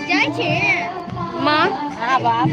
જાય છે માં હા બાપ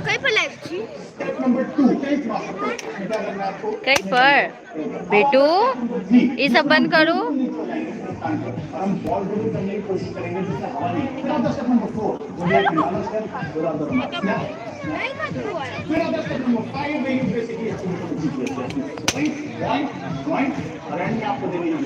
કઈ પર લાઈવ છે કઈ પર બેટू ये सब बंद करो हम बॉल ड्रिबल करने की कोशिश करेंगे जिससे हवा नहीं फिर आता स्टेप नंबर 4 मुझे एक लाना स्टेप फिर आता नहीं फिर आता स्टेप नंबर 5 में यू बेसिकली पॉइंट पॉइंट और एंड में आपको देनी है